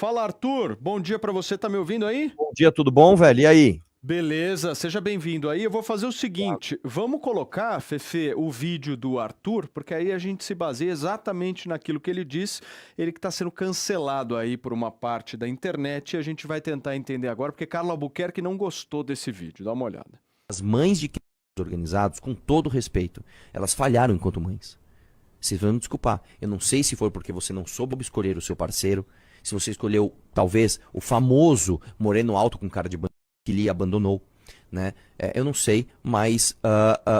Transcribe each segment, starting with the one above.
Fala, Arthur. Bom dia pra você. Tá me ouvindo aí? Bom dia, tudo bom, velho? E aí? Beleza, seja bem-vindo aí. Eu vou fazer o seguinte, vamos colocar, Fefe, o vídeo do Arthur, porque aí a gente se baseia exatamente naquilo que ele disse, ele que está sendo cancelado aí por uma parte da internet, e a gente vai tentar entender agora, porque Carla Albuquerque não gostou desse vídeo. Dá uma olhada. As mães de crimes organizados, com todo respeito, elas falharam enquanto mães. Vocês vão me desculpar. Eu não sei se foi porque você não soube escolher o seu parceiro, se você escolheu, talvez, o famoso moreno alto com cara de bandido que lhe abandonou, né? Eu não sei, mas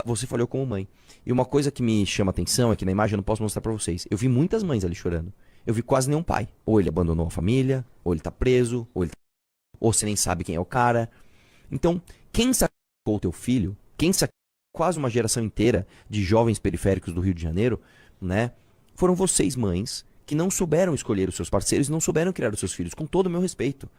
você falhou como mãe. E uma coisa que me chama atenção é que na imagem eu não posso mostrar pra vocês. Eu vi muitas mães ali chorando. Eu vi quase nenhum pai. Ou ele abandonou a família, ou ele tá preso, ou você nem sabe quem é o cara. Então, quem sacrificou o teu filho, quem sacrificou quase uma geração inteira de jovens periféricos do Rio de Janeiro, né? Foram vocês, mães, que não souberam escolher os seus parceiros e não souberam criar os seus filhos, com todo o meu respeito.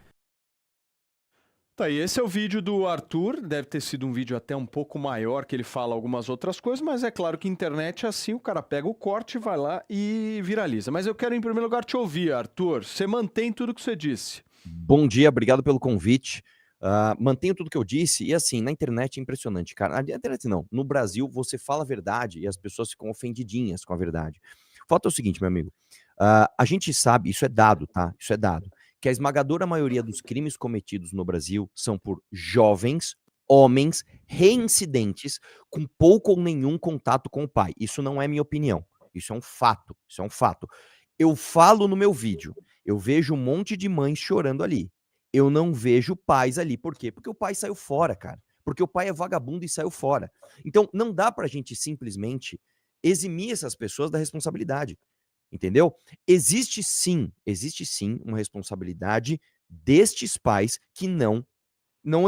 Tá, e esse é o vídeo do Arthur, deve ter sido um vídeo até um pouco maior, que ele fala algumas outras coisas, mas é claro que internet é assim, o cara pega o corte, vai lá e viraliza. Mas eu quero em primeiro lugar te ouvir, Arthur, você mantém tudo o que você disse. Bom dia, obrigado pelo convite. Mantenho tudo que eu disse, e assim, na internet é impressionante, cara. Na internet não, no Brasil você fala a verdade e as pessoas ficam ofendidinhas com a verdade. O fato é o seguinte, meu amigo, a gente sabe, isso é dado, tá? Isso é dado, que a esmagadora maioria dos crimes cometidos no Brasil são por jovens, homens, reincidentes, com pouco ou nenhum contato com o pai. Isso não é minha opinião, isso é um fato, isso é um fato. Eu falo no meu vídeo, eu vejo um monte de mães chorando ali. Eu não vejo pais ali. Por quê? Porque o pai saiu fora, cara. Porque o pai é vagabundo e saiu fora. Então, não dá pra gente simplesmente eximir essas pessoas da responsabilidade. Entendeu? Existe sim uma responsabilidade destes pais que não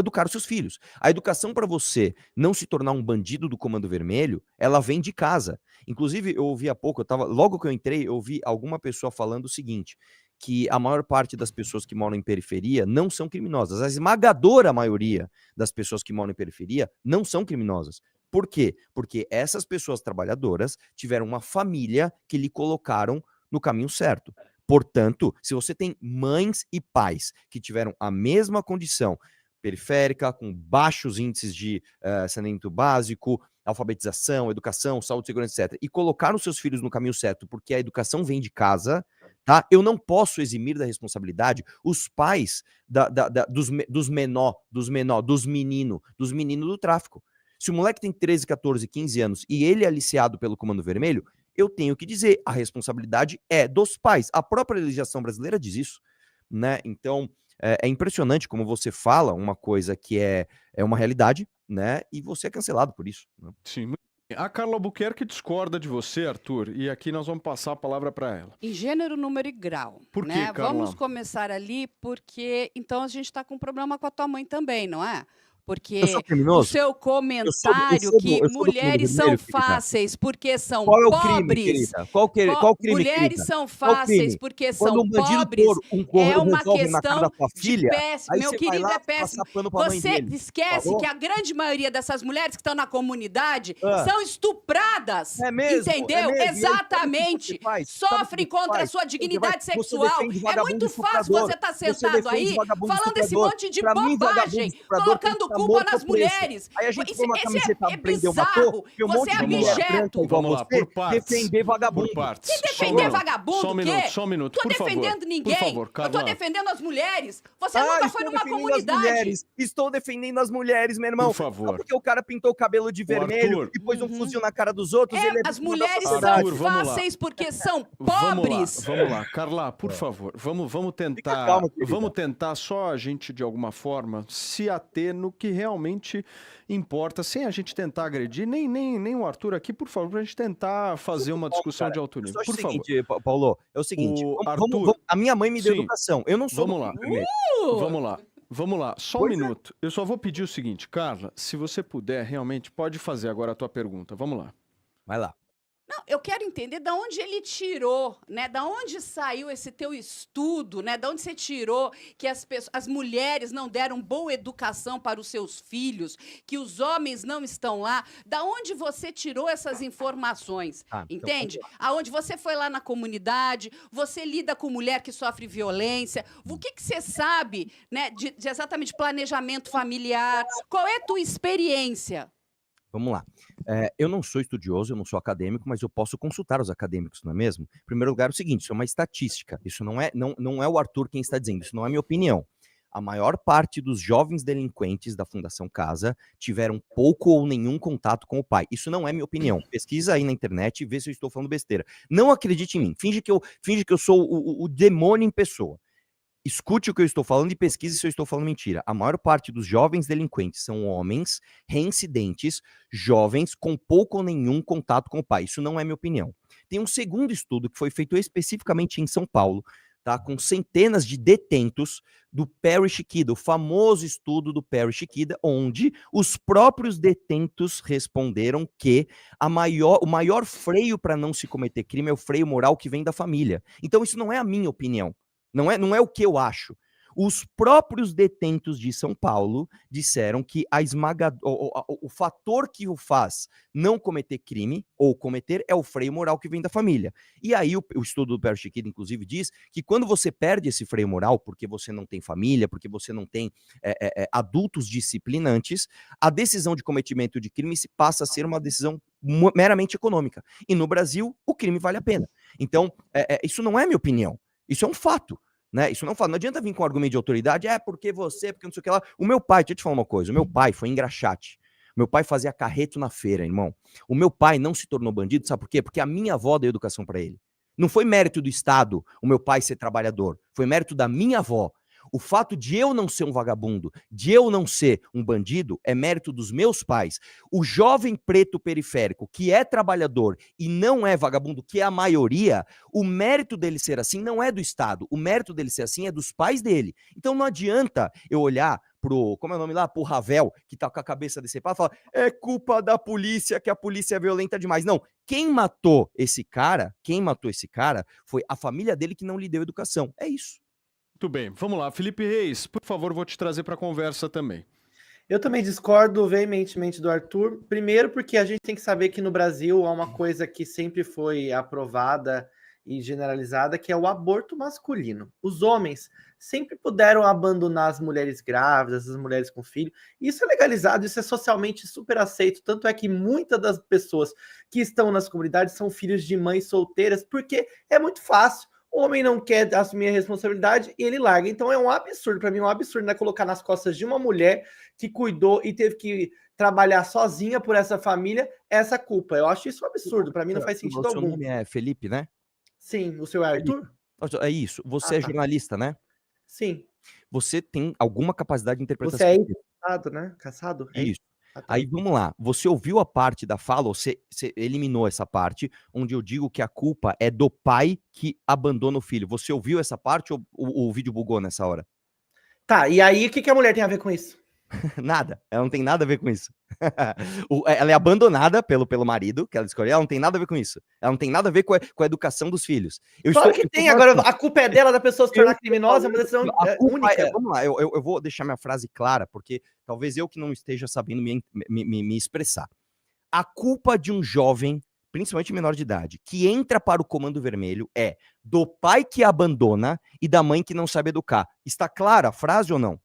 educaram seus filhos. A educação para você não se tornar um bandido do Comando Vermelho, ela vem de casa. Inclusive, eu ouvi há pouco, logo que eu entrei, eu ouvi alguma pessoa falando o seguinte, que a maior parte das pessoas que moram em periferia não são criminosas. A esmagadora maioria das pessoas que moram em periferia não são criminosas. Por quê? Porque essas pessoas trabalhadoras tiveram uma família que lhe colocaram no caminho certo. Portanto, se você tem mães e pais que tiveram a mesma condição periférica, com baixos índices de saneamento básico, alfabetização, educação, saúde, segurança, etc., e colocar os seus filhos no caminho certo, porque a educação vem de casa, tá? Eu não posso eximir da responsabilidade os pais dos meninos do tráfico. Se o moleque tem 13, 14, 15 anos e ele é aliciado pelo Comando Vermelho, eu tenho que dizer, a responsabilidade é dos pais. A própria legislação brasileira diz isso, né? Então, é impressionante como você fala uma coisa que é uma realidade, né? E você é cancelado por isso. Né? Sim, muito bem. A Carla Albuquerque discorda de você, Arthur, e aqui nós vamos passar a palavra para ela. Em gênero, número e grau. Por né? quê, Carla? Vamos começar ali, porque então a gente está com um problema com a tua mãe também, não é? Eu Porque sou o criminoso? seu comentário que Eu sou do Comando mulheres são Vermelho, querida? fáceis porque são Qual é o crime, pobres. querida? Qual crime, Mulheres querida? são Qual fáceis crime? porque Quando são um bandido pobres. pôr um É uma revólver na cara da questão tua de filha, péssimo. aí Meu você vai querido, lá é péssimo. passar pano pra mãe Você dele. esquece Falou? que a grande maioria dessas mulheres que estão na comunidade Ah. são estupradas. É mesmo? Entendeu? É mesmo? E aí, sabe o que Exatamente. você faz? Sabe o que Sofrem você contra a faz? sua Você dignidade vai- você sexual. defende É vagabundo muito fácil estuprador. você estar Você sentado defende aí vagabundo falando esse estuprador. monte de Pra mim, vagabundo bobagem, estuprador tem que colocando estar culpa morto nas ou preso. mulheres. Aí a gente Isso, põe uma esse camiseta é prendeu, matou, bizarro. e um Você monte é de mulher branca abjeto. igual Vamos lá, você por partes. defender vagabundo. Por partes. Que Só um defender minuto, vagabundo, só um o quê? minuto, só um minuto, Tô por favor. defendendo ninguém. Por favor, Eu tô Carla. defendendo as mulheres. Você nunca foi Estou numa defendendo comunidade. as mulheres. Estou defendendo as mulheres, meu irmão. Por favor. Só porque o cara pintou o cabelo de vermelho Arthur. e pôs um fuzil na cara dos outros, ele é As vítima da mulheres sociedade. Arthur, são vamos lá. fáceis porque são Vamos pobres. lá. Carla, por favor, vamos tentar, calma, querida. vamos tentar só a gente, de alguma forma, se ater no que realmente importa, sem a gente tentar agredir, nem o Arthur aqui, por favor, pra gente tentar fazer uma discussão de alto Eu nível, só acho por o favor. seguinte, Paulo, é o seguinte, O vamos- Arthur- a minha mãe me deu Sim. educação, eu não sou Vamos do lá. Comando Vermelho. Vamos lá, só um Pois é. minuto. Eu só vou pedir o seguinte, Carla, se você puder, realmente, pode fazer agora a tua pergunta, vamos lá. Vai lá. Não, eu quero entender da onde ele tirou, né? Da onde saiu esse teu estudo, né? Da onde você tirou que as mulheres não deram boa educação para os seus filhos, que os homens não estão lá. Da onde você tirou essas informações, Então, entende? Aonde você foi lá na comunidade, você lida com mulher que sofre violência. O que você sabe, né? De exatamente planejamento familiar? Qual é a tua experiência? vamos lá. Eu não sou estudioso, eu não sou acadêmico, mas eu posso consultar os acadêmicos, não é mesmo? Em primeiro lugar, é o seguinte, isso é uma estatística, isso não é o Arthur quem está dizendo, isso não é minha opinião. A maior parte dos jovens delinquentes da Fundação Casa tiveram pouco ou nenhum contato com o pai. Isso não é minha opinião. Pesquisa aí na internet e vê se eu estou falando besteira. Não acredite em mim. Finge que eu sou o demônio em pessoa. Escute o que eu estou falando e pesquise se eu estou falando mentira. A maior parte dos jovens delinquentes são homens reincidentes, jovens com pouco ou nenhum contato com o pai. Isso não é minha opinião. Tem um segundo estudo que foi feito especificamente em São Paulo, tá? Com centenas de detentos do Perry Chiquida, o famoso estudo do Perry Chiquida, onde os próprios detentos responderam que o maior freio para não se cometer crime é o freio moral que vem da família. Então isso não é a minha opinião. Não é o que eu acho. Os próprios detentos de São Paulo disseram que o fator que o faz não cometer crime ou cometer é o freio moral que vem da família. E aí o estudo do Perry Chiquida, inclusive, diz que quando você perde esse freio moral, porque você não tem família, porque você não tem adultos disciplinantes, a decisão de cometimento de crime se passa a ser uma decisão meramente econômica. E no Brasil, o crime vale a pena. Então, isso não é minha opinião. Isso é um fato, né? Isso não fala. Não adianta vir com argumento de autoridade, porque não sei o que lá. O meu pai, deixa eu te falar uma coisa, o meu pai foi engraxate. Meu pai fazia carreto na feira, irmão. O meu pai não se tornou bandido, sabe por quê? Porque a minha avó deu educação para ele. Não foi mérito do Estado o meu pai ser trabalhador, foi mérito da minha avó. O fato de eu não ser um vagabundo, de eu não ser um bandido, é mérito dos meus pais. O jovem preto periférico, que é trabalhador e não é vagabundo, que é a maioria, o mérito dele ser assim não é do Estado. O mérito dele ser assim é dos pais dele. Então não adianta eu olhar como é o nome lá? Pro Ravel, que tá com a cabeça decepada, e falar, é culpa da polícia, que a polícia é violenta demais. Não, quem matou esse cara foi a família dele que não lhe deu educação. É isso. Muito bem, vamos lá. Felipe Reis, por favor, vou te trazer para a conversa também. Eu também discordo veementemente do Arthur. Primeiro, porque a gente tem que saber que no Brasil há uma coisa que sempre foi aprovada e generalizada, que é o aborto masculino. Os homens sempre puderam abandonar as mulheres grávidas, as mulheres com filho. Isso é legalizado, isso é socialmente super aceito. Tanto é que muitas das pessoas que estão nas comunidades são filhos de mães solteiras, porque é muito fácil. O homem não quer assumir a responsabilidade e ele larga. Então é um absurdo, para mim, um absurdo, né? Colocar nas costas de uma mulher que cuidou e teve que trabalhar sozinha por essa família essa culpa. Eu acho isso um absurdo, para mim não faz sentido algum. O seu nome é Felipe, né? Sim, o seu é Arthur? É isso. Você é jornalista, né? Sim. Você tem alguma capacidade de interpretação. Você é caçado, né? Caçado? Isso. Aí vamos lá. Você ouviu a parte da fala, ou você eliminou essa parte, onde eu digo que a culpa é do pai que abandona o filho. Você ouviu essa parte ou o vídeo bugou nessa hora? Tá, e aí o que a mulher tem a ver com isso? Nada. Ela não tem nada a ver com isso. Ela é abandonada pelo marido, que ela escolheu. Ela não tem nada a ver com isso. Ela não tem nada a ver com a educação dos filhos. Claro que tem. Agora, a culpa é dela, da pessoa se tornar criminosa, é uma decisão única. Vamos lá, eu vou deixar minha frase clara, porque talvez eu que não esteja sabendo me expressar. A culpa de um jovem, principalmente menor de idade, que entra para o Comando Vermelho é do pai que abandona e da mãe que não sabe educar. Está clara a frase ou não?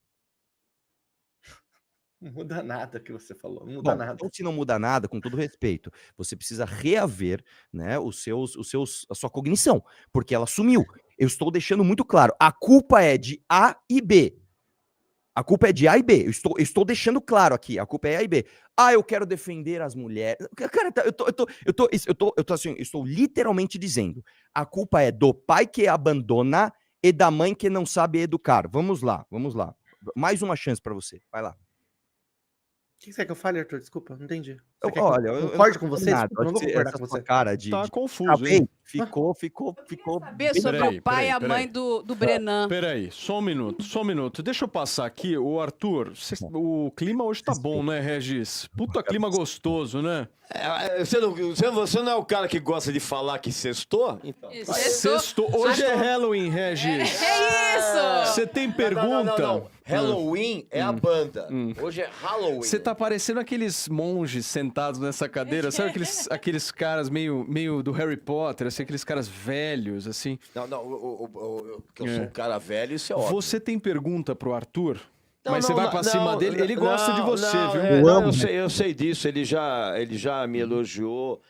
Não muda nada o que você falou, não muda nada. Então, se não muda nada, com todo respeito, você precisa reaver, né, a sua cognição, porque ela sumiu. Eu estou deixando muito claro, a culpa é de A e B. A culpa é de A e B. Eu estou deixando claro aqui, a culpa é A e B. Ah, eu quero defender as mulheres. Cara, eu estou literalmente dizendo, a culpa é do pai que abandona e da mãe que não sabe educar. Vamos lá. Mais uma chance para você. Vai lá. que você quer que eu fale, Arthur? Desculpa, não entendi. Você Eu, quer que olha, eu eu concorde não com tô você? nada. Desculpa, eu não vou Acho que concordar essa com sua você. cara de Tá de confuso, acabei, hein? ficou Saber sobre Peraí, o pai e a peraí, mãe do Brenan. Peraí, só um minuto. Deixa eu passar aqui. O Arthur, o clima hoje tá bom, né, Regis? Puta clima gostoso, né? Você não é o cara que gosta de falar que sextou? Então. Isso, Sexto. Hoje é Halloween, Regis. É isso! Você tem pergunta? Não. Halloween é a banda. Hoje é Halloween. Você tá parecendo aqueles monges sentados nessa cadeira, sabe aqueles caras meio do Harry Potter, assim, aqueles caras velhos, assim. Não, que eu sou um cara velho, isso é óbvio. Você tem pergunta pro Arthur? Não, Mas você vai pra cima dele? Ele gosta de você, viu? Eu sei disso. Ele já me elogiou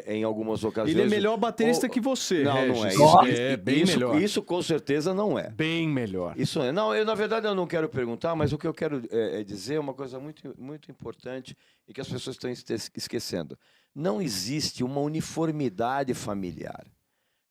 em algumas ocasiões. Ele é melhor baterista que você, Não, Regis. não é. Bem melhor. Isso com certeza não é. Bem melhor. Isso é. Não, na verdade eu não quero perguntar, mas o que eu quero dizer é uma coisa muito, muito importante e que as pessoas estão esquecendo. Não existe uma uniformidade familiar.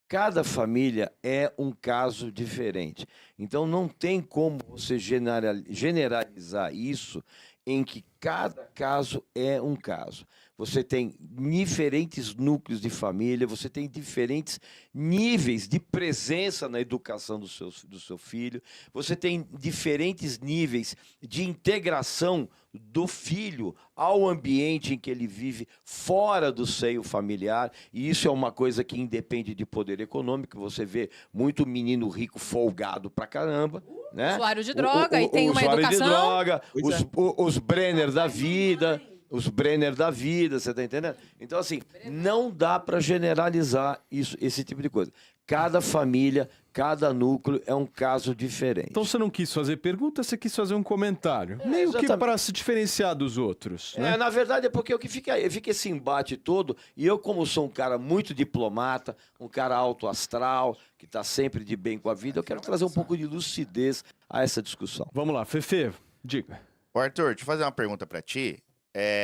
Cada família é um caso diferente. Então, não tem como você generalizar isso em que cada caso é um caso. Você tem diferentes núcleos de família, você tem diferentes níveis de presença na educação do seu filho, você tem diferentes níveis de integração do filho ao ambiente em que ele vive fora do seio familiar, e isso é uma coisa que independe de poder econômico. Você vê muito menino rico folgado pra caramba, né? Usuário de droga e tem uma usuário educação. de droga, os Brenner da vida, você tá entendendo? Então, assim, não dá para generalizar esse tipo de coisa. Cada família, cada núcleo é um caso diferente. Então você não quis fazer pergunta, você quis fazer um comentário. Meio que exatamente. para se diferenciar dos outros, né? Na verdade é porque fica esse embate todo, e eu, como sou um cara muito diplomata, um cara alto astral, que está sempre de bem com a vida, eu quero trazer um pouco de lucidez a essa discussão. Vamos lá, Fefe, diga. Ô, Arthur, deixa eu fazer uma pergunta pra ti.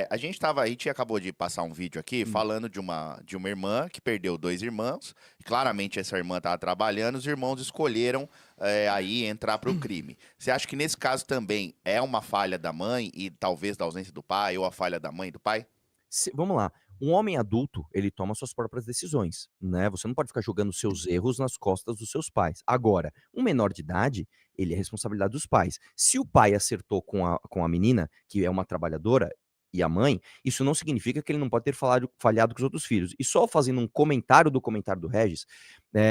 A gente acabou de passar um vídeo aqui falando de uma irmã que perdeu 2 irmãos. Claramente essa irmã estava trabalhando, os irmãos escolheram aí entrar para o crime. Você acha que nesse caso também é uma falha da mãe e talvez da ausência do pai, ou a falha da mãe e do pai? Vamos lá. Um homem adulto, ele toma suas próprias decisões, né? Você não pode ficar jogando seus erros nas costas dos seus pais. Agora, um menor de idade, ele é responsabilidade dos pais. Se o pai acertou com a menina, que é uma trabalhadora, e a mãe, isso não significa que ele não pode ter falhado com os outros filhos. E só fazendo um comentário do Regis,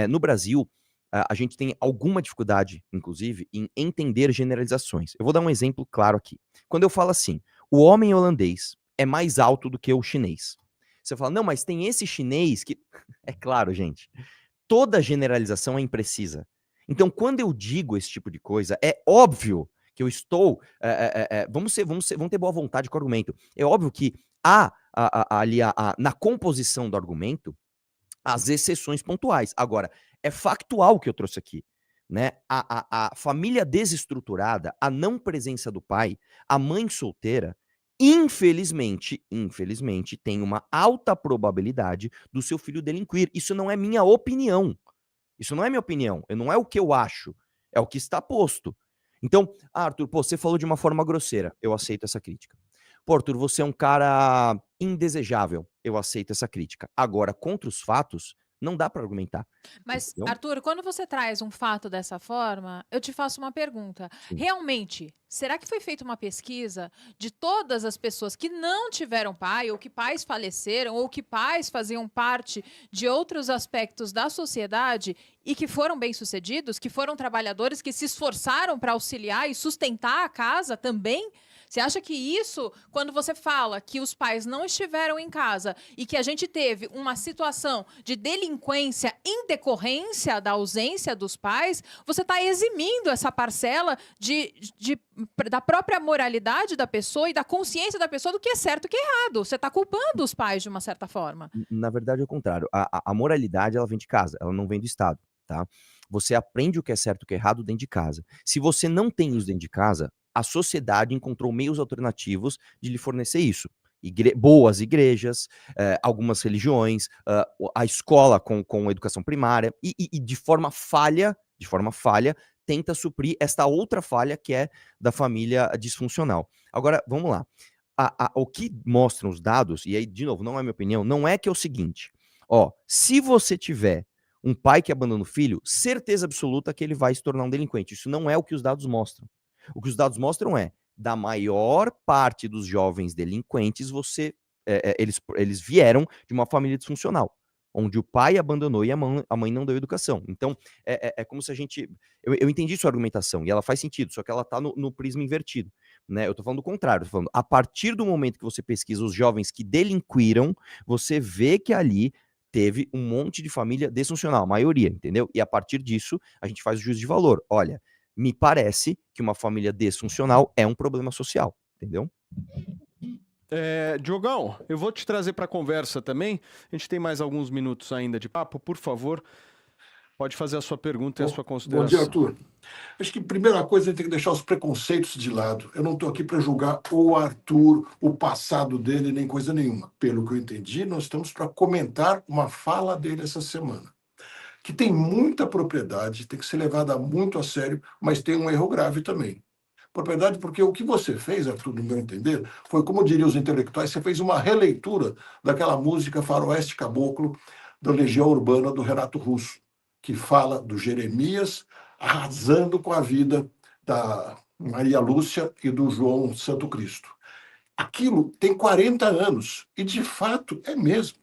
no Brasil, a gente tem alguma dificuldade, inclusive, em entender generalizações. Eu vou dar um exemplo claro aqui. Quando eu falo assim, o homem holandês é mais alto do que o chinês. Você fala, não, mas tem esse chinês que... É claro, gente, toda generalização é imprecisa. Então, quando eu digo esse tipo de coisa, é óbvio que eu estou... vamos ter boa vontade com o argumento. É óbvio que há ali na composição do argumento as exceções pontuais. Agora, é factual o que eu trouxe aqui. Né? A família desestruturada, a não presença do pai, a mãe solteira, infelizmente, tem uma alta probabilidade do seu filho delinquir. Isso não é minha opinião. Isso não é minha opinião. Não é o que eu acho. É o que está posto. Então, Arthur, você falou de uma forma grosseira. Eu aceito essa crítica. Pô, Arthur, você é um cara indesejável. Eu aceito essa crítica. Agora, contra os fatos, não dá para argumentar. Mas, Entendeu? Arthur, quando você traz um fato dessa forma, eu te faço uma pergunta. Sim. Realmente, será que foi feita uma pesquisa de todas as pessoas que não tiveram pai, ou que pais faleceram, ou que pais faziam parte de outros aspectos da sociedade e que foram bem-sucedidos, que foram trabalhadores, que se esforçaram para auxiliar e sustentar a casa também? Você acha que isso, quando você fala que os pais não estiveram em casa e que a gente teve uma situação de delinquência em decorrência da ausência dos pais, você está eximindo essa parcela da própria moralidade da pessoa e da consciência da pessoa do que é certo e o que é errado. Você está culpando os pais de uma certa forma. Na verdade, é o contrário. A moralidade, ela vem de casa, ela não vem do Estado, tá? Você aprende o que é certo e o que é errado dentro de casa. Se você não tem isso dentro de casa, a sociedade encontrou meios alternativos de lhe fornecer isso. Boas igrejas, algumas religiões, a escola com educação primária, e de forma falha, tenta suprir esta outra falha que é da família disfuncional. Agora, vamos lá. O que mostram os dados, e aí, de novo, não é minha opinião, não é que é o seguinte, ó, se você tiver um pai que abandona o filho, certeza absoluta que ele vai se tornar um delinquente. Isso não é o que os dados mostram. O que os dados mostram é, da maior parte dos jovens delinquentes, eles vieram de uma família disfuncional, onde o pai abandonou e a mãe não deu educação. Então, é como se a gente... Eu entendi sua argumentação, e ela faz sentido, só que ela tá no prisma invertido. Né? Eu tô falando do contrário, tô falando, a partir do momento que você pesquisa os jovens que delinquiram, você vê que ali teve um monte de família disfuncional, a maioria, entendeu? E a partir disso, a gente faz o juízo de valor. Olha, me parece que uma família disfuncional é um problema social, entendeu? Diogão, eu vou te trazer para conversa também. A gente tem mais alguns minutos ainda de papo. Por favor, pode fazer a sua pergunta e a sua Bom dia, consideração. Arthur. Acho que a primeira coisa a gente tem que deixar os preconceitos de lado. Eu não estou aqui para julgar o Arthur, o passado dele, nem coisa nenhuma. Pelo que eu entendi, nós estamos para comentar uma fala dele essa semana, que tem muita propriedade, tem que ser levada muito a sério, mas tem um erro grave também. Propriedade porque o que você fez, Arthur, no meu entender, foi, como diriam os intelectuais, você fez uma releitura daquela música Faroeste Caboclo, da Legião Urbana, do Renato Russo, que fala do Jeremias arrasando com a vida da Maria Lúcia e do João Santo Cristo. Aquilo tem 40 anos, e de fato é mesmo.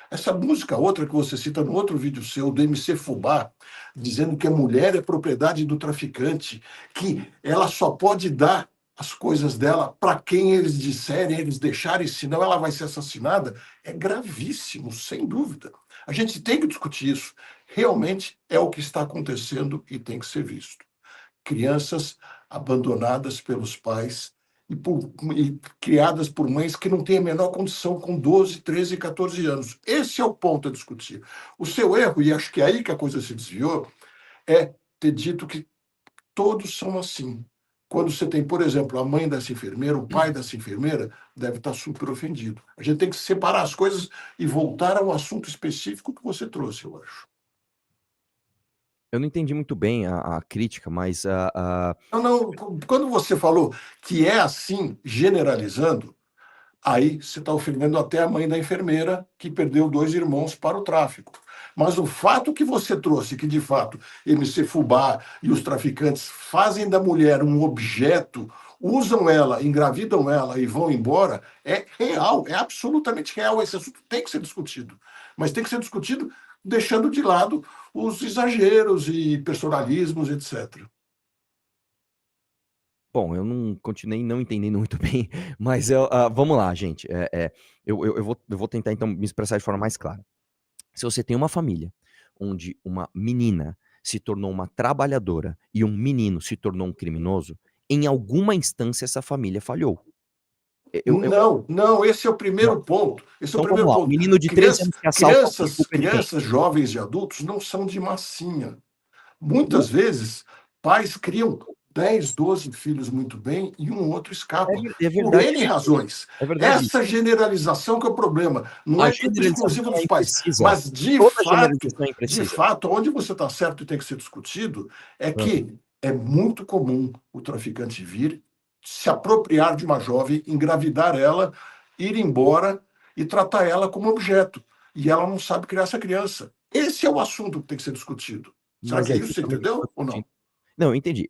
Essa música, outra que você cita no outro vídeo seu, do MC Fubá, dizendo que a mulher é propriedade do traficante, que ela só pode dar as coisas dela para quem eles disserem, eles deixarem, senão ela vai ser assassinada, é gravíssimo, sem dúvida. A gente tem que discutir isso. Realmente é o que está acontecendo e tem que ser visto. Crianças abandonadas pelos pais e criadas por mães que não têm a menor condição com 12, 13, 14 anos. Esse é o ponto a discutir. O seu erro, e acho que é aí que a coisa se desviou, é ter dito que todos são assim. Quando você tem, por exemplo, a mãe dessa enfermeira, o pai dessa enfermeira, deve estar super ofendido. A gente tem que separar as coisas e voltar ao assunto específico que você trouxe, eu acho. Eu não entendi muito bem a crítica, mas Não, quando você falou que é assim, generalizando, aí você está ofendendo até a mãe da enfermeira que perdeu 2 irmãos para o tráfico. Mas o fato que você trouxe, que de fato MC Fubá e os traficantes fazem da mulher um objeto, usam ela, engravidam ela e vão embora, é real, é absolutamente real. Esse assunto tem que ser discutido. Mas tem que ser discutido deixando de lado os exageros e personalismos, etc. Bom, eu não continuei não entendendo muito bem, mas vamos lá, gente. Eu vou tentar então me expressar de forma mais clara. Se você tem uma família onde uma menina se tornou uma trabalhadora e um menino se tornou um criminoso, em alguma instância essa família falhou. Não, esse é o primeiro Não. ponto. Esse é Então o primeiro vamos lá, um ponto. menino de 13 anos que assalta alguém, Crianças, culpa é de quem? crianças, jovens e adultos não são de massinha. Muitas vezes, pais criam 10, 12 filhos muito bem e um outro escapa. É Por verdade. N razões. É verdade. Essa generalização que é o problema. Não A é culpa exclusiva generalização dos é pais. imprecisa. Mas, Toda generalização é de imprecisa. fato, onde você está certo e tem que ser discutido, é que é muito comum o traficante vir, se apropriar de uma jovem, engravidar ela, ir embora e tratar ela como objeto. E ela não sabe criar essa criança. Esse é o assunto que tem que ser discutido. Será Mas que é é isso, você entendeu ou não? Não, eu entendi.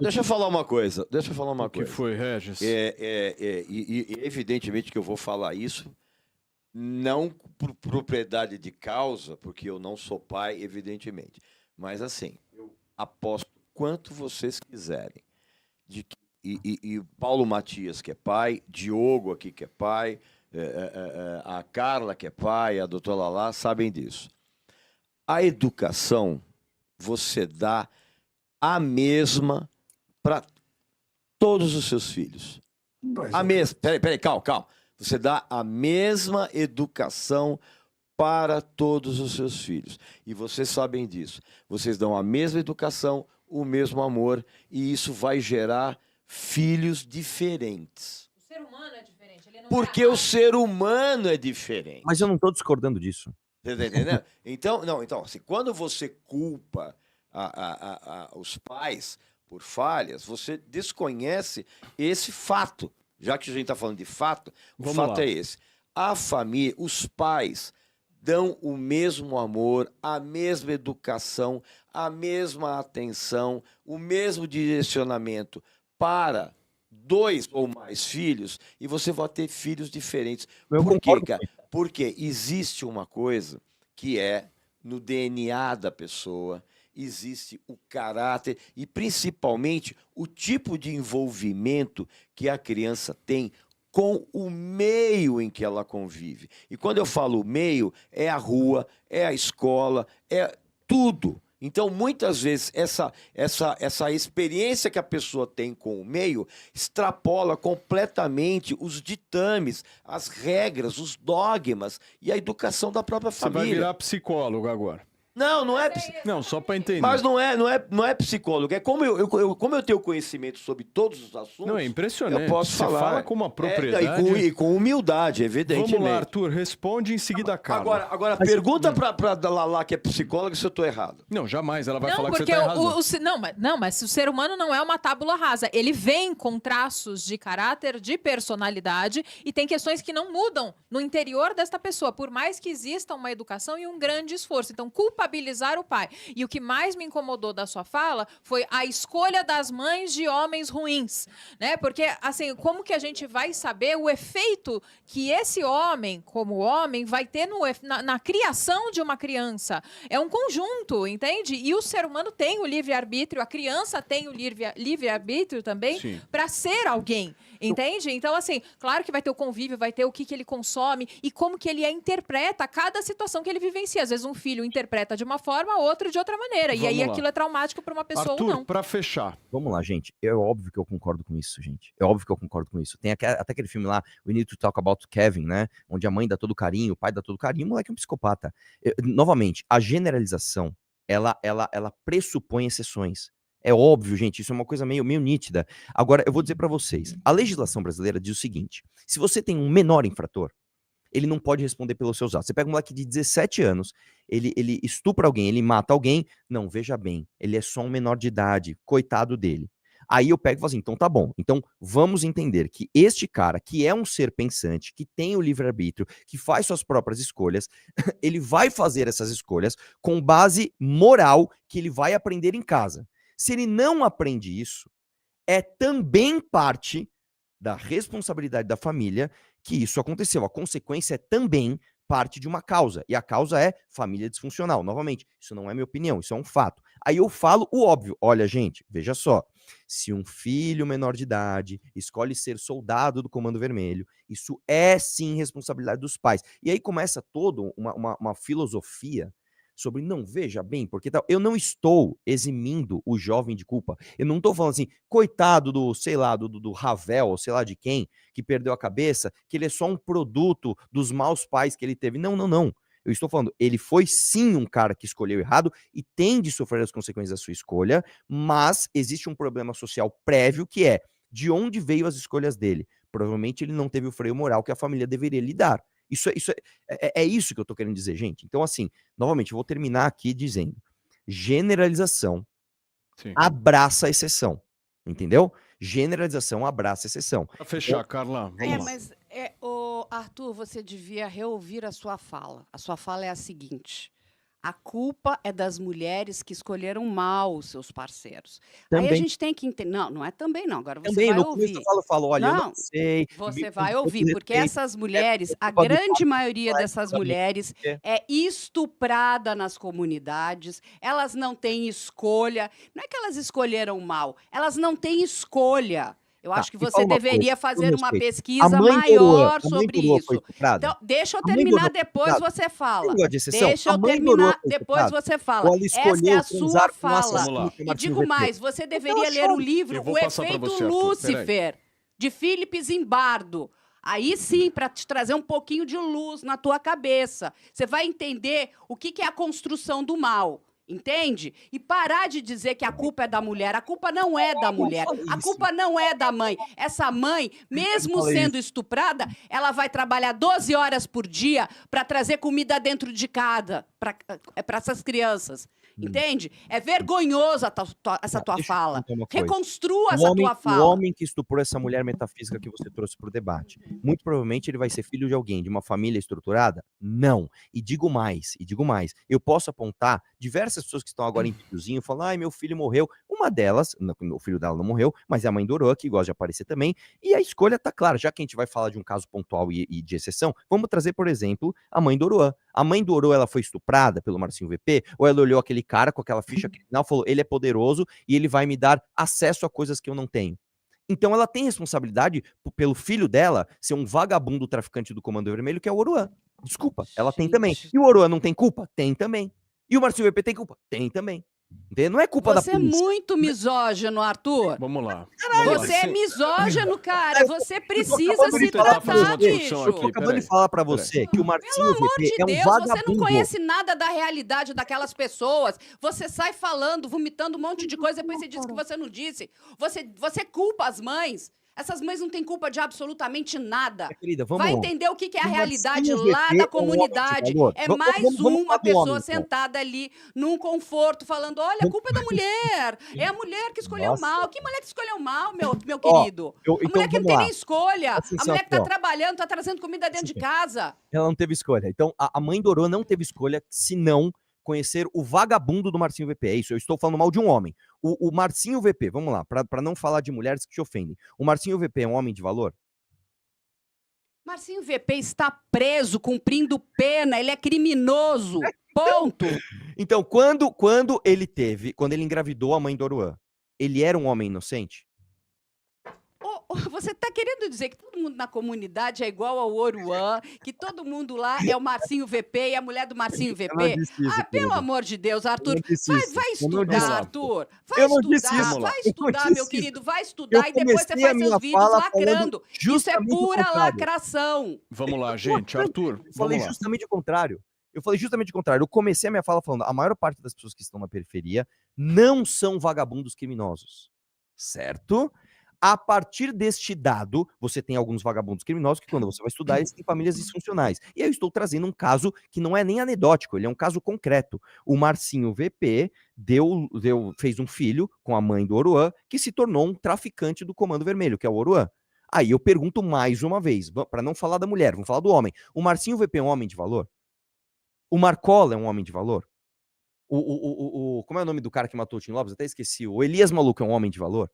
Deixa eu falar uma coisa. O que foi, Regis? E evidentemente que eu vou falar isso, não por propriedade de causa, porque eu não sou pai, evidentemente. Mas assim, eu aposto quanto vocês quiserem. E Paulo Matias, que é pai, Diogo aqui, que é pai, a Carla, que é pai, a doutora Lala, sabem disso. A educação você dá a mesma para todos os seus filhos. A mesma. Peraí, calma. Você dá a mesma educação para todos os seus filhos. E vocês sabem disso. Vocês dão a mesma educação, o mesmo amor, e isso vai gerar filhos diferentes. O ser humano é diferente. Ele não Porque o ser humano é diferente. Mas eu não estou discordando disso. Você tá entendendo? Então, assim, quando você culpa os pais por falhas, você desconhece esse fato. já que a gente está falando de fato, o Vamos fato lá. é esse. A família, os pais dão o mesmo amor, a mesma educação, a mesma atenção, o mesmo direcionamento para 2 ou mais filhos, e você vai ter filhos diferentes. Eu Por quê, concordo com cara? Porque existe uma coisa que é no DNA da pessoa, existe o caráter e principalmente o tipo de envolvimento que a criança tem com o meio em que ela convive. E quando eu falo meio, é a rua, é a escola, é tudo. Então, muitas vezes, essa experiência que a pessoa tem com o meio extrapola completamente os ditames, as regras, os dogmas e a educação da própria Você vai família. virar psicólogo agora. Não é Não, só pra entender. mas não é psicólogo. É como como eu tenho conhecimento sobre todos os assuntos. Não, é impressionante. Eu posso Você falar. fala com uma propriedade. E com humildade, evidentemente. Vamos lá, Arthur, responde em seguida a Carla. Agora pergunta pra Lala, que é psicóloga, se eu tô errado. Não, jamais. Ela vai Não, falar que você porque tá errado. mas o ser humano não é uma tábula rasa. Ele vem com traços de caráter, de personalidade, e tem questões que não mudam no interior desta pessoa, por mais que exista uma educação e um grande esforço. Então, culpabilizar o pai. E o que mais me incomodou da sua fala foi a escolha das mães de homens ruins, né? Porque, assim, como que a gente vai saber o efeito que esse homem, como homem, vai ter na criação de uma criança? É um conjunto, entende? E o ser humano tem o livre-arbítrio, a criança tem o livre-arbítrio também para ser alguém, entende? Então, assim, claro que vai ter o convívio, vai ter o que ele consome e como que ele interpreta cada situação que ele vivencia. Às vezes um filho interpreta de uma forma, outro de outra maneira. E Vamos aí lá. aquilo é traumático para uma pessoa Arthur, ou não. pra fechar. Vamos lá, gente. É óbvio que eu concordo com isso, gente. É óbvio que eu concordo com isso. Tem até aquele filme lá, We Need to Talk About Kevin, né? Onde a mãe dá todo carinho, o pai dá todo carinho, o moleque é um psicopata. Novamente, a generalização, ela pressupõe exceções. É óbvio, gente, isso é uma coisa meio nítida. Agora, eu vou dizer pra vocês, a legislação brasileira diz o seguinte, se você tem um menor infrator, ele não pode responder pelos seus atos. Você pega um moleque de 17 anos, ele estupra alguém, ele mata alguém. Não, veja bem, ele é só um menor de idade, coitado dele. Aí eu pego e falo assim, então tá bom. Então vamos entender que este cara, que é um ser pensante, que tem o livre-arbítrio, que faz suas próprias escolhas, ele vai fazer essas escolhas com base moral que ele vai aprender em casa. Se ele não aprende isso, é também parte da responsabilidade da família que isso aconteceu. A consequência é também parte de uma causa. E a causa é família disfuncional. Novamente, isso não é minha opinião, isso é um fato. Aí eu falo o óbvio. Olha, gente, veja só. Se um filho menor de idade escolhe ser soldado do Comando Vermelho, isso é sim responsabilidade dos pais. E aí começa toda uma filosofia sobre, não, veja bem, porque tal. Eu não estou eximindo o jovem de culpa. Eu não estou falando assim, coitado do, sei lá, do Ravel, ou sei lá de quem, que perdeu a cabeça, que ele é só um produto dos maus pais que ele teve. Não, não, não. Eu estou falando, ele foi sim um cara que escolheu errado e tem de sofrer as consequências da sua escolha, mas existe um problema social prévio que é de onde veio as escolhas dele. Provavelmente ele não teve o freio moral que a família deveria lhe dar. É isso que eu tô querendo dizer, gente. Então, assim, novamente, eu vou terminar aqui dizendo: generalização abraça a exceção. Entendeu? Generalização abraça a exceção. Pra fechar, Carla, vamos lá. Mas, Arthur, você devia reouvir a sua fala. A sua fala é a seguinte: a culpa é das mulheres que escolheram mal os seus parceiros. Também. Aí a gente tem que entender. Não, não é também não. Agora você Também, vai no começo ouvir. eu falo, olha, eu Não, não sei. Você com vai todo ouvir, porque respeito, essas mulheres, a culpa do grande pai, maioria pai, dessas também. mulheres é estuprada nas comunidades, elas não têm escolha. Não é que elas escolheram mal, elas não têm escolha. Eu Tá, acho que me você fala uma deveria coisa, fazer com uma respeito. pesquisa A mãe maior Coroa- a mãe sobre Coroa isso. foi estuprada? Então, deixa eu A mãe terminar, Coroa foi depois estuprada? você fala. Tem negócio de exceção? Deixa eu A mãe terminar, Coroa foi depois estuprada? você fala. Ou ela Essa é escolheu a sua transar com um fala. assassino Vamos lá. que é E Martinho digo Vermelho? mais, você Então, deveria ler o livro Eu vou O passar pra Efeito você, Arthur. Lúcifer, de Philip Zimbardo. Aí sim, para te trazer um pouquinho de luz na tua cabeça. Você vai entender o que é a construção do mal. Entende? E parar de dizer que a culpa é da mulher. A culpa não é da mulher. A culpa não é da mãe. Essa mãe, mesmo sendo estuprada, ela vai trabalhar 12 horas por dia para trazer comida dentro de casa para essas crianças. Entende? É vergonhoso essa tua Deixa eu te fala. contar uma coisa. Reconstrua O essa homem, tua o fala. homem que estuprou essa mulher metafísica que você trouxe para o debate, muito provavelmente ele vai ser filho de alguém de uma família estruturada? Não. E digo mais, eu posso apontar diversas pessoas que estão agora em videozinho falando, ai, meu filho morreu. Uma delas, o filho dela não morreu, mas é a mãe do Oroa, que gosta de aparecer também. E a escolha tá clara, já que a gente vai falar de um caso pontual e de exceção, vamos trazer, por exemplo, a mãe do Oroa. A mãe do Oroa, ela foi estuprada pelo Marcinho VP, ou ela olhou aquele cara com aquela ficha criminal e falou, ele é poderoso e ele vai me dar acesso a coisas que eu não tenho. Então ela tem responsabilidade pelo filho dela ser um vagabundo traficante do Comando Vermelho, que é o Oroa. Desculpa, ela tem também. Gente. E o Oroa não tem culpa? Tem também. E o Marcinho VP tem culpa? Tem também. Entendeu? Não é culpa da Você é polícia. muito misógino, Arthur. Vamos lá. Você é misógino, cara. Você precisa acabando se de falar pra você. tratar, bicho. Eu Eu tô acabando de falar pra você que o Marcinho Pelo amor VP de é um Deus, vagabundo. você não conhece nada da realidade daquelas pessoas. Você sai falando, vomitando um monte de coisa, depois você diz que você não disse. Você culpa as mães. Essas mães não têm culpa de absolutamente nada. Minha querida, vamos Vai lá. entender o que é a O realidade Marcinho lá VP da é um homem de comunidade. valor. É Vamos- mais vamos falar uma do pessoa homem, então. sentada ali num conforto, falando: olha, a culpa é da mulher. É a mulher que escolheu Nossa. mal. Que mulher que escolheu mal, meu Ó, querido? eu- A então mulher que não vamos tem lá. nem escolha. Presta A atenção mulher que tá aqui, ó. trabalhando, tá trazendo comida dentro de casa. Ela não teve escolha. Então, a mãe do Oroa não teve escolha senão conhecer o vagabundo do Marcinho VP. É isso, eu estou falando mal de um homem. O Marcinho VP, vamos lá, pra não falar de mulheres que te ofendem. O Marcinho VP é um homem de valor? Marcinho VP está preso, cumprindo pena. Ele é criminoso. Ponto. Então, quando ele engravidou a mãe do Oroa, ele era um homem inocente? Você tá querendo dizer que todo mundo na comunidade é igual ao Oruan, que todo mundo lá é o Marcinho VP e a mulher do Marcinho Eu não VP? disse isso, Ah, pelo querida. amor de Deus, Eu Arthur, não disse vai isso. Eu não estudar, disse isso. Arthur. Vai Eu não disse estudar, isso. vai Eu não estudar, disse meu isso. querido, vai Eu estudar e depois você comecei a faz seus minha vídeos fala lacrando. falando Isso é justamente o pura contrário. lacração. Vamos lá, gente. Arthur, Eu falei vamos lá. justamente o contrário. Eu falei justamente o contrário. Eu comecei a minha fala falando: a maior parte das pessoas que estão na periferia não são vagabundos criminosos. Certo? A partir deste dado, você tem alguns vagabundos criminosos que, quando você vai estudar, eles têm famílias disfuncionais. E eu estou trazendo um caso que não é nem anedótico, ele é um caso concreto. O Marcinho VP fez um filho com a mãe do Oruan, que se tornou um traficante do Comando Vermelho, que é o Oruan. Aí eu pergunto mais uma vez, para não falar da mulher, vamos falar do homem. O Marcinho VP é um homem de valor? O Marcola é um homem de valor? Como é o nome do cara que matou o Tim Lopes? Até esqueci. O Elias Maluco é um homem de valor?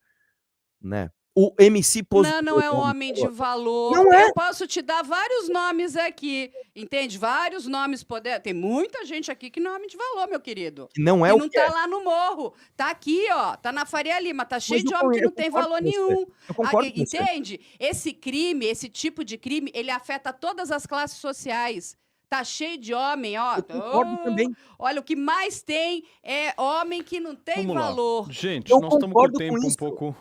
Né? O MC Positivo Não é um homem de valor. Não é? Eu posso te dar vários nomes aqui, entende? Vários nomes poder. Tem muita gente aqui que não é homem de valor, meu querido. Que não é E o não que tá é. lá no morro. Tá aqui, ó. Tá na Faria Lima. Tá cheio Mas de eu homem que con- não tem concordo valor com você. nenhum. Eu concordo com você. Entende? Esse crime, esse tipo de crime, ele afeta todas as classes sociais. Tá cheio de homem, ó. Eu concordo também. Olha, o que mais tem é homem que não tem Vamos lá. valor. Gente, Eu nós estamos com o concordo com tempo um isso. pouco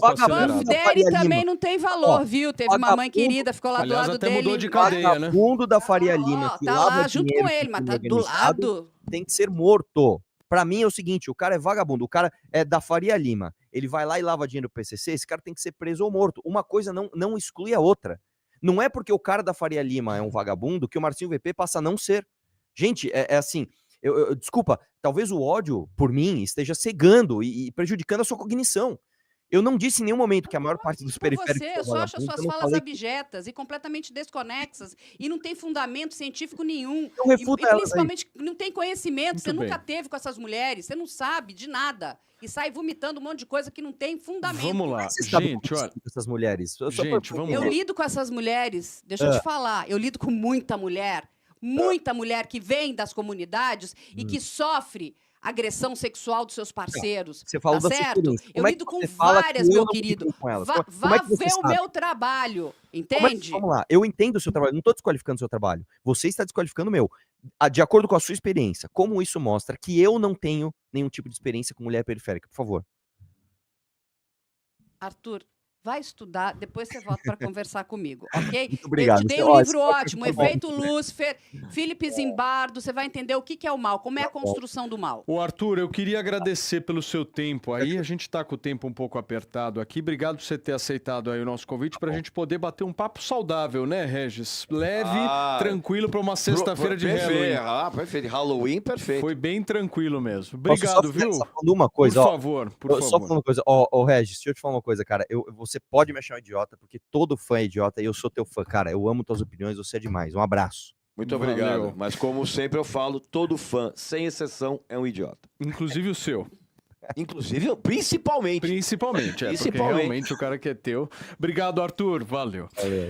Vagabundo acelerado. da Dele Faria também Lima. não tem valor, Ó, viu? Teve uma mãe vagabundo- querida, ficou lá Aliás, do lado até dele. mudou de cadeia, né? Vagabundo da Faria Lima Ó, que tá lava lá junto dinheiro com de ele, mas crime tá do organizado lado. tem que ser morto. Pra mim é o seguinte, o cara é vagabundo, o cara é da Faria Lima, ele vai lá e lava dinheiro do PCC, esse cara tem que ser preso ou morto. Uma coisa não exclui a outra. Não é porque o cara da Faria Lima é um vagabundo que o Marcinho VP passa a não ser. Gente, é assim, desculpa, talvez o ódio por mim esteja cegando e prejudicando a sua cognição. Eu não disse em nenhum momento que a maior parte dos Por periféricos você, são eu só acho as vagabundos, suas eu não falas falei abjetas e completamente desconexas e não tem fundamento científico nenhum. Então E refuta elas aí. principalmente não tem conhecimento, Muito você bem. nunca teve com essas mulheres, você não sabe de nada. E sai vomitando um monte de coisa que não tem fundamento. Vamos lá. Você sabe Gente, como olha. são essas mulheres. Gente, vamos Eu lá. lido com essas mulheres, deixa eu te falar, eu lido com muita mulher que vem das comunidades e que sofre agressão sexual dos seus parceiros. Você falou tá da sua certo? experiência. Eu Como é que lido com você fala que várias, eu meu não querido. lido com elas? Vá Como é que você ver o sabe? meu trabalho, Como é que- entende? Vamos lá, eu entendo o seu trabalho, não estou desqualificando o seu trabalho. Você está desqualificando o meu. De acordo com a sua experiência, como isso mostra que eu não tenho nenhum tipo de experiência com mulher periférica, por favor. Arthur, vai estudar, depois você volta para conversar comigo, ok? Muito obrigado. Eu te dei Ó, um esse livro podcast ótimo, foi bom. Efeito Lúcifer, Felipe Zimbardo, você vai entender o que que é o mal, como é a construção do mal. Ô Arthur, eu queria agradecer pelo seu tempo aí. A gente tá com o tempo um pouco apertado aqui. Obrigado por você ter aceitado aí o nosso convite pra gente poder bater um papo saudável, né, Regis? Leve, tranquilo pra uma sexta-feira de Halloween. Perfeito. Halloween, perfeito. Foi bem tranquilo mesmo. Posso Obrigado, só viu? falando uma coisa, por ó. favor, por Só favor. falando uma coisa, ó, Regis, deixa eu te falar uma coisa, cara. Você pode me achar um idiota, porque todo fã é idiota e eu sou teu fã, cara. Eu amo tuas opiniões, você é demais. Um abraço. Muito Valeu. obrigado. Mas como sempre eu falo, todo fã, sem exceção, é um idiota. Inclusive o seu. Inclusive, principalmente. Principalmente, porque Principalmente. realmente o cara que é teu. Obrigado, Arthur. Valeu.